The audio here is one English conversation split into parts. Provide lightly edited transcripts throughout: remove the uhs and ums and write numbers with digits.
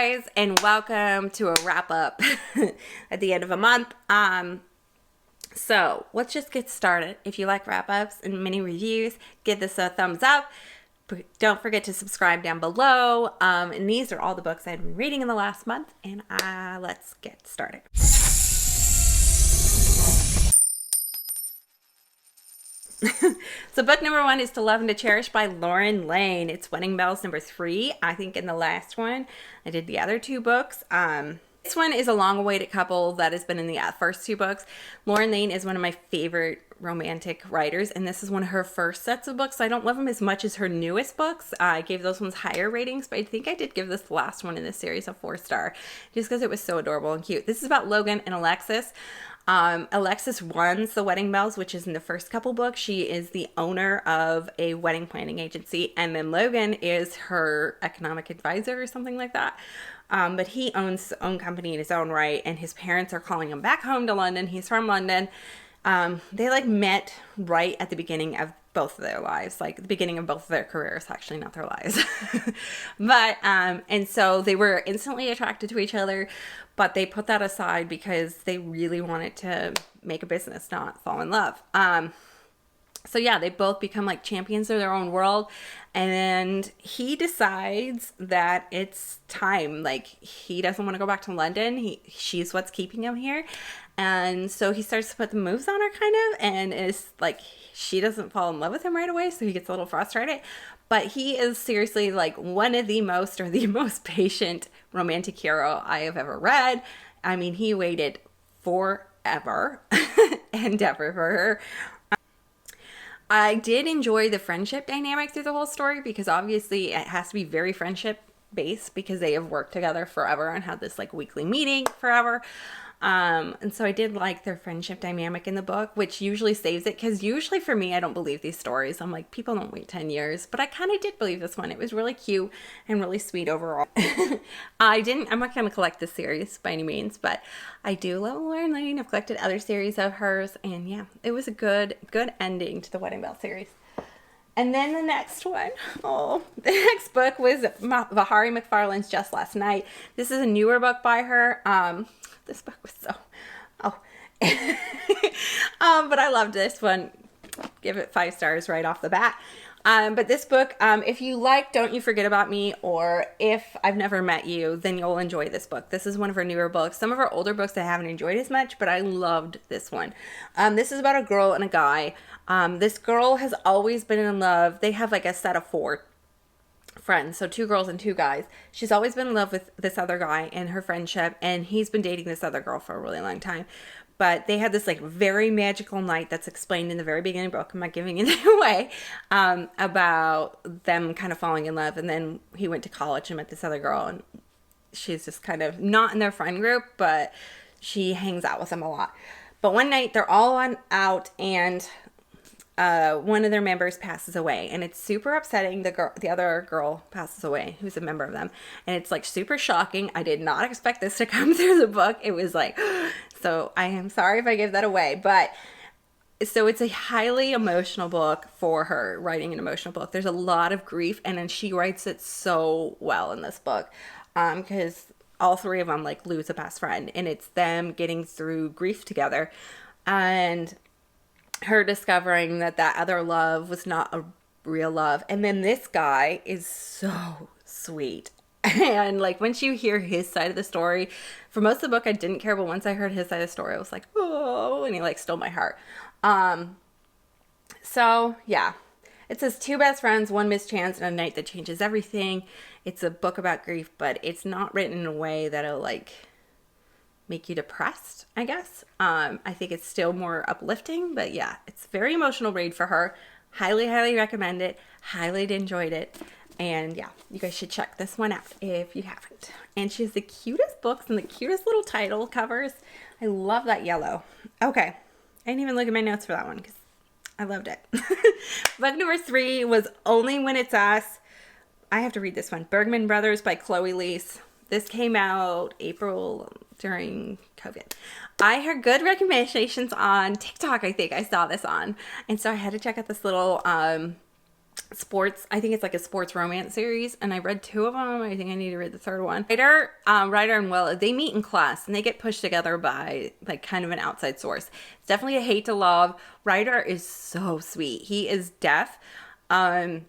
guys, and welcome to a wrap up at the end of a month. So let's just get started. If you like wrap ups and mini reviews, give this a thumbs up. Don't forget to subscribe down below. And these are all the books I've been reading in the last month, and let's get started. So book number 1 is To Love To Cherish by Layne. It's Wedding Bells number 3. I think in the last one I did the other 2 books. This one is a long-awaited couple that has been in the first 2 books. Layne is one of my favorite romantic writers, and this is one of her first sets of books. I don't love them as much as her newest books. I gave those ones higher ratings, but I think I did give this last one in this series a 4-star just because it was so adorable and cute. This is about Logan and Alexis. Alexis runs the Wedding Bells, which is in the first couple books. She is the owner of a wedding planning agency, and then Logan is her economic advisor or something like that. But he owns his own company in his own right, and his parents are calling him back home to London. He's from London. They met right at the beginning of both of their lives, like the beginning of both of their careers, actually, not their lives. But, and so they were instantly attracted to each other, but they put that aside because they really wanted to make a business, not fall in love. So yeah, they both become like champions of their own world, and he decides that it's time. Like, he doesn't want to go back to London. She's what's keeping him here. And so he starts to put the moves on her, kind of, and it's like she doesn't fall in love with him right away, so he gets a little frustrated. But he is seriously like one of the most patient romantic hero I have ever read. I mean, he waited forever and ever for her. I did enjoy the friendship dynamic through the whole story, because obviously it has to be very friendship based because they have worked together forever and had this like weekly meeting forever. And so I did like their friendship dynamic in the book, which usually saves it, because usually for me, I don't believe these stories. I'm like, people don't wait 10 years, but I kind of did believe this one. It was really cute and really sweet overall. I'm not going to collect this series by any means, but I do love Layne. I've collected other series of hers, and yeah, it was a good ending to the Wedding Bell series. And then the next one, the next book was Mhairi McFarlane's Just Last Night. This is a newer book by her. This book was but I loved this one. Give it 5 stars right off the bat. But this book, if you like Don't You Forget About Me, or If I've Never Met You, then you'll enjoy this book. This is one of her newer books. Some of her older books I haven't enjoyed as much, but I loved this one. This is about a girl and a guy. This girl has always been in love. They have like a set of 4 friends, so 2 girls and 2 guys. She's always been in love with this other guy in her friendship, and he's been dating this other girl for a really long time. But they had this like very magical night that's explained in the very beginning of the book. I'm not giving it away, about them kind of falling in love. And then he went to college and met this other girl, and she's just kind of not in their friend group, but she hangs out with them a lot. But one night they're all out, and one of their members passes away, and it's super upsetting. The other girl passes away, who's a member of them, and it's like super shocking. I did not expect this to come through the book. It was like, so I am sorry if I give that away, but so it's a highly emotional book for her, writing an emotional book. There's a lot of grief, and then she writes it so well in this book, because all 3 of them like lose a best friend, and it's them getting through grief together, and her discovering that other love was not a real love. And then this guy is so sweet. And like, once you hear his side of the story, for most of the book I didn't care, but once I heard his side of the story, I was like, oh, and he like stole my heart. So yeah, it says 2 best friends, 1 mischance, and a night that changes everything. It's a book about grief, but it's not written in a way that'll like make you depressed, I guess. I think it's still more uplifting, but yeah, it's a very emotional read for her. Highly recommend it. Highly enjoyed it. And yeah, you guys should check this one out if you haven't. And she has the cutest books and the cutest little title covers. I love that yellow. Okay, I didn't even look at my notes for that one because I loved it. Book number 3 was Only When It's Us. I have to read this one. Goldberg Brothers by Chloe Liese. This came out April during COVID. I heard good recommendations on TikTok. I think I saw this on, and so I had to check out this little sports. I think it's like a sports romance series, and I read 2 of them. I think I need to read the 3rd one. Ryder and Willa, they meet in class, and they get pushed together by like kind of an outside source. It's definitely a hate to love. Ryder is so sweet. He is deaf, but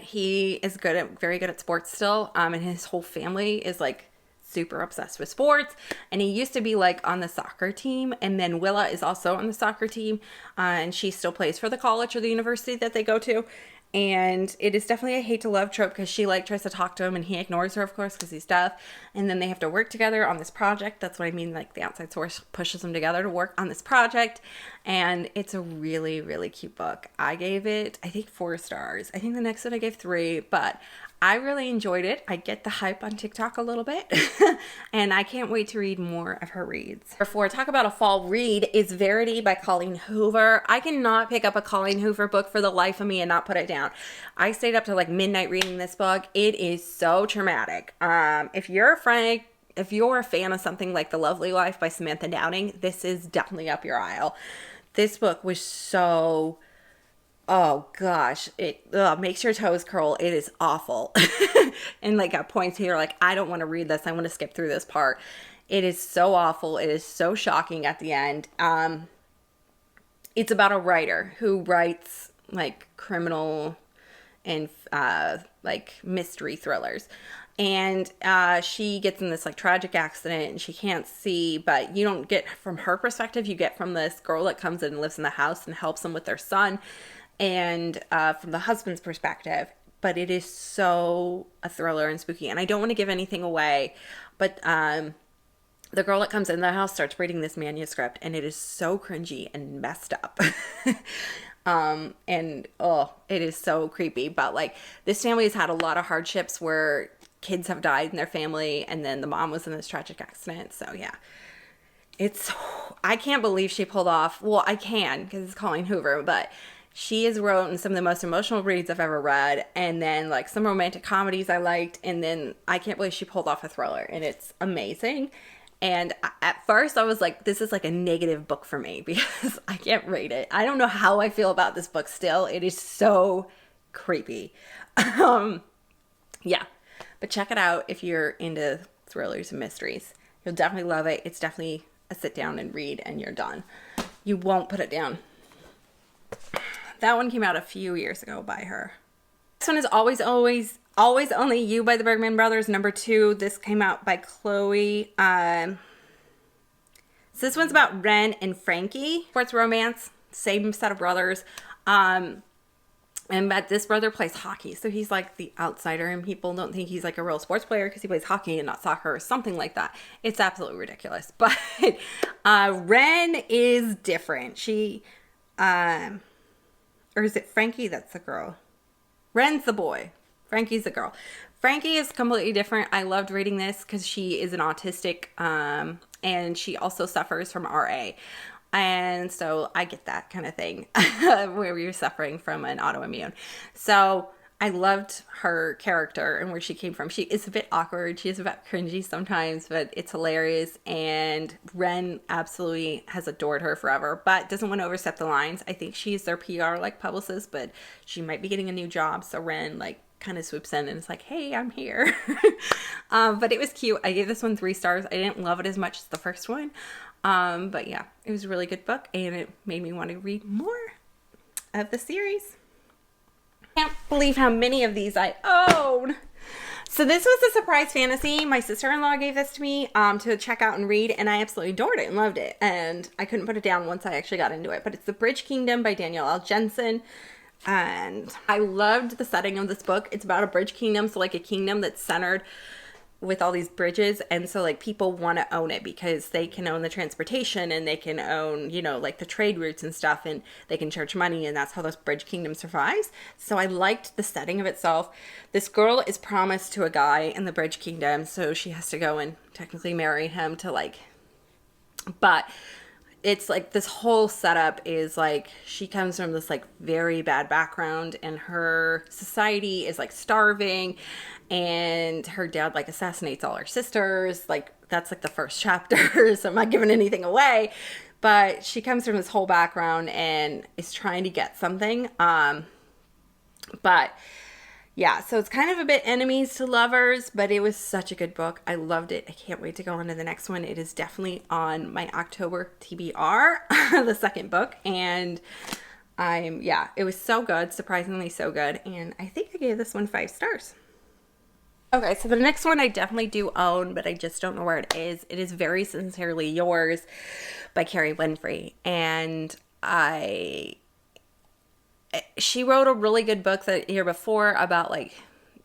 he is very good at sports still. And his whole family is like super obsessed with sports, and he used to be like on the soccer team, and then Willa is also on the soccer team, and she still plays for the college or the university that they go to. And it is definitely a hate to love trope, because she like tries to talk to him and he ignores her, of course, because he's deaf. And then they have to work together on this project. That's what I mean, like the outside source pushes them together to work on this project. And it's a really, really cute book. I gave it, I think, 4 stars. I think the next one I gave 3, but I really enjoyed it. I get the hype on TikTok a little bit, and I can't wait to read more of her reads. Before I talk about a fall read is Verity by Colleen Hoover. I cannot pick up a Colleen Hoover book for the life of me and not put it down. I stayed up to like midnight reading this book. It is so traumatic. If you're a fan of something like The Lovely Life by Samantha Downing, this is definitely up your aisle. This book was so... oh gosh, it makes your toes curl. It is awful. And like at points here, like, I don't want to read this. I want to skip through this part. It is so awful. It is so shocking at the end. It's about a writer who writes like criminal and like mystery thrillers. And she gets in this like tragic accident, and she can't see, but you don't get from her perspective. You get from this girl that comes in and lives in the house and helps them with their son, and from the husband's perspective. But it is so a thriller and spooky, and I don't want to give anything away, but the girl that comes in the house starts reading this manuscript, and it is so cringy and messed up. And it is so creepy. But like, this family has had a lot of hardships where kids have died in their family, and then the mom was in this tragic accident. So yeah, I can't believe she pulled off, well, I can, because it's Colleen Hoover, but she has written some of the most emotional reads I've ever read, and then like some romantic comedies I liked, and then I can't believe she pulled off a thriller, and it's amazing. And at first I was like, this is like a negative book for me, because I can't read it. I don't know how I feel about this book still. It is so creepy. Yeah, but check it out if you're into thrillers and mysteries. You'll definitely love it. It's definitely a sit down and read, and you're done. You won't put it down. That one came out a few years ago by her. This one is Always Only You by the Bergman Brothers, number 2. This came out by Chloe. So this one's about Ren and Frankie. Sports romance, same set of brothers. But this brother plays hockey, so he's like the outsider, and people don't think he's like a real sports player because he plays hockey and not soccer or something like that. It's absolutely ridiculous. But Ren is different. She, or is it Frankie that's the girl? Ren's the boy. Frankie's the girl. Frankie is completely different. I loved reading this because she is an autistic, and she also suffers from RA. And so I get that kind of thing where you're suffering from an autoimmune. So I loved her character and where she came from. She is a bit awkward. She is a bit cringy sometimes, but it's hilarious. And Ren absolutely has adored her forever, but doesn't want to overstep the lines. I think she's their PR like publicist, but she might be getting a new job. So Ren like kind of swoops in and is like, hey, I'm here. But it was cute. I gave this one 3 stars. I didn't love it as much as the first one. But yeah, it was a really good book, and it made me want to read more of the series. Can't believe how many of these I own. So this was a surprise fantasy. My sister-in-law gave this to me to check out and read, and I absolutely adored it and loved it. And I couldn't put it down once I actually got into it. But it's The Bridge Kingdom by Danielle Jensen. And I loved the setting of this book. It's about a bridge kingdom, so like a kingdom that's centered with all these bridges, and so like people want to own it because they can own the transportation, and they can own, you know, like the trade routes and stuff, and they can charge money, and that's how this bridge kingdom survives. So I liked the setting of itself. This girl is promised to a guy in the bridge kingdom, so she has to go and technically marry him to like, but it's like this whole setup is like she comes from this like very bad background, and her society is like starving, and her dad like assassinates all her sisters. Like that's like the first chapter, so I'm not giving anything away, but she comes from this whole background and is trying to get something. But yeah, so it's kind of a bit enemies to lovers, but it was such a good book. I loved it. I can't wait to go on to the next one. It is definitely on my October TBR, the second book. And it was so good, surprisingly so good. And I think I gave this one 5 stars. Okay, so the next one I definitely do own, but I just don't know where it is. It is Very Sincerely Yours by Kerry Winfrey. And she wrote a really good book the year before about like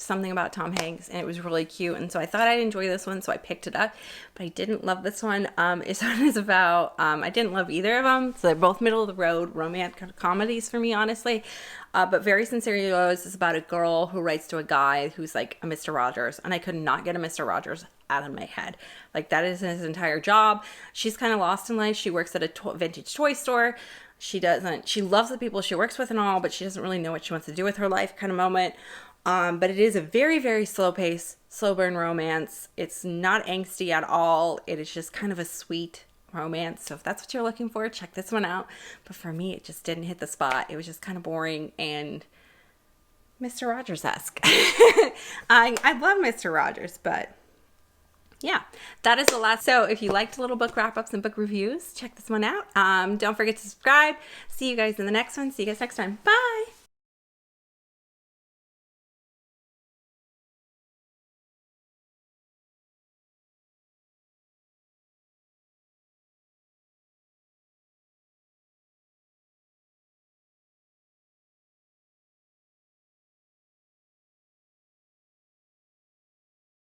something about Tom Hanks, and it was really cute. And so I thought I'd enjoy this one, so I picked it up. But I didn't love this one. This one is about, I didn't love either of them. So they're both middle of the road romantic comedies for me, honestly. But Very Sincerely Yours is about a girl who writes to a guy who's like a Mr. Rogers. And I could not get a Mr. Rogers out of my head. Like, that is his entire job. She's kind of lost in life. She works at a vintage toy store. She loves the people she works with and all, but she doesn't really know what she wants to do with her life kind of moment. But it is a very, very slow pace, slow burn romance. It's not angsty at all. It is just kind of a sweet romance. So if that's what you're looking for, check this one out. But for me, it just didn't hit the spot. It was just kind of boring and Mr. Rogers-esque. I love Mr. Rogers, but yeah, that is the last. So if you liked little book wrap-ups and book reviews, check this one out. Don't forget to subscribe. See you guys in the next one. See you guys next time. Bye.